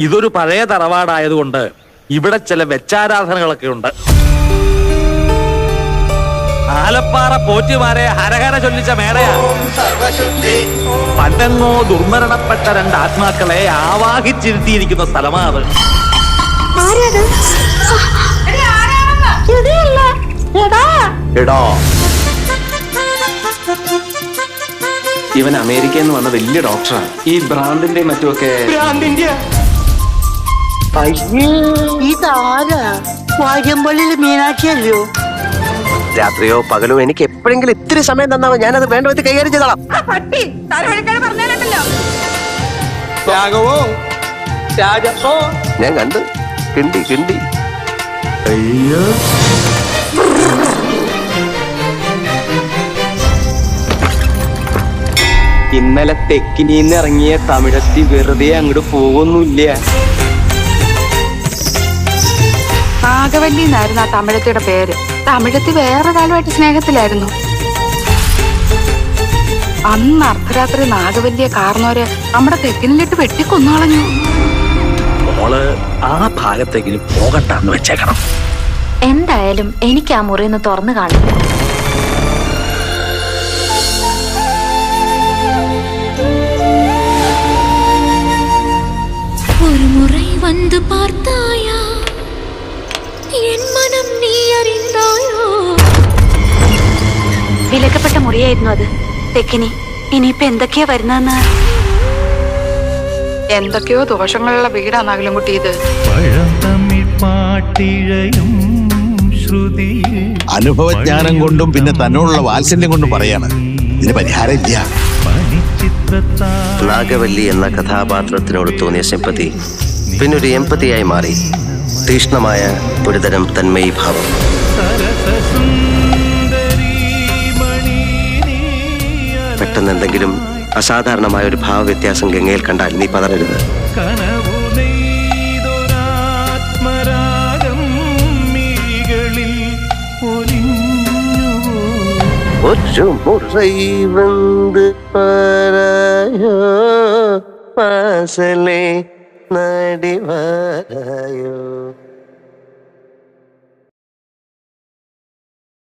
ഇതൊരു പഴയ തറവാടായതുകൊണ്ട് ഇവിടെ ചില വെച്ചാരാധനകളൊക്കെ ഉണ്ട്. ആലപ്പാറ പോറ്റുമാരെ ഹരഹര ചൊല്ലിച്ച മേടയാ. പണ്ടെങ്ങോ ദുർമരണപ്പെട്ട രണ്ട് ആത്മാക്കളെ ആവാഹിച്ചിരുത്തിയിരിക്കുന്ന സ്ഥലമാണ് എടോ. ഇവൻ അമേരിക്കയിൽ നിന്ന് വന്ന വലിയ ഡോക്ടറാണ്. ഈ ഭ്രാന്തിന്റെ മറ്റുമൊക്കെ ഇതാരാ? വാര്യമ്പള്ളിയില് മീനാക്ഷിയല്ലോ. രാത്രിയോ പകലോ എനിക്ക് എപ്പോഴെങ്കിലും ഇത്തിരി സമയം തന്നാവോ, ഞാനത് വേണ്ട വിധത്തിൽ കൈകാര്യം ചെയ്തോളാം. ഞാൻ കണ്ട് കിണ്ടി കിണ്ടി. അയ്യോ, ഇന്നലെ തെക്കിനീന്ന് ഇറങ്ങിയ തമിഴത്തി വെറുതെ അങ്ങോട്ട് പോകുന്നില്ല. നാഗവല്ലി എന്നായിരുന്നു ആ തമിഴത്തിയുടെ പേര്. തമിഴത്തി വേറെ കാലമായിട്ട് സ്നേഹത്തിലായിരുന്നു. അന്ന് അർദ്ധരാത്രി നാഗവല്ലിയെ കാർന്നോര് നമ്മുടെ തെക്കിനിലിട്ട് വെട്ടിക്കൊന്നളഞ്ഞു. മോള് ആ ഭാഗത്തെങ്കിലും പോകട്ടാന്ന് വെച്ചേക്കണം. എന്തായാലും എനിക്ക് ആ മുറിന്ന് തുറന്നു കാണില്ല. ഒരു മുறை വന്ന് பார்த்தாயா എൻ മനം നീ അറിந்தாയോ? വിലക്കപ്പെട്ട മുറിയായിരുന്നു അത്. തെക്കിനി ഇനിയിപ്പൊ എന്തൊക്കെയാ വരുന്നതെന്ന്. എന്തൊക്കെയോ ദോഷങ്ങളുള്ള വീടാണെങ്കിലും കുട്ടി ഇത്. അനുഭവജ്ഞാനം കൊണ്ടും പിന്നെ തന്നോടുള്ള വാത്സല്യം കൊണ്ടും പറയാണ് ഇതിന് പരിഹാരം ഇല്ല. നാഗവല്ലി എന്ന കഥാപാത്രത്തിനോട് തോന്നിയ സിമ്പതി പിന്നൊരു എമ്പതിയായി മാറി. തീക്ഷ്ണമായ ഒരുതരം തന്മയീഭാവം. പെട്ടെന്ന് എന്തെങ്കിലും അസാധാരണമായ ഒരു ഭാവവ്യത്യാസം ഗംഗയിൽ കണ്ടാൽ നീ പതറരുത്. ഒരു മുறை വന്ന് പാരായോ പാസലേ നടിവാരായോ.